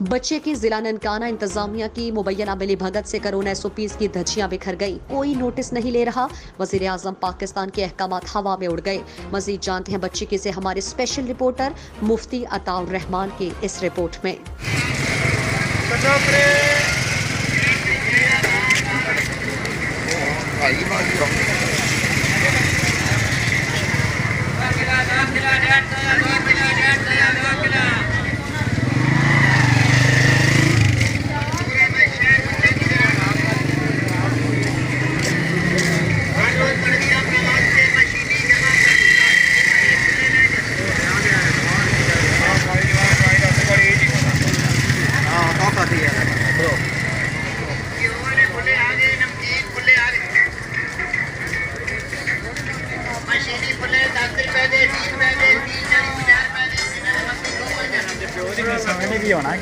बच्चे की जिला ननकाना इंतजामिया की मुबैना मिली भगत से कोरोना SOPs की धज्जियां बिखर गई। कोई नोटिस नहीं ले रहा। वजीर आजम पाकिस्तान के अहकामात हवा में उड़ गए। मजीद जानते हैं बच्चे की से हमारे स्पेशल रिपोर्टर मुफ्ती अताउर रहमान की इस रिपोर्ट में। भी होना है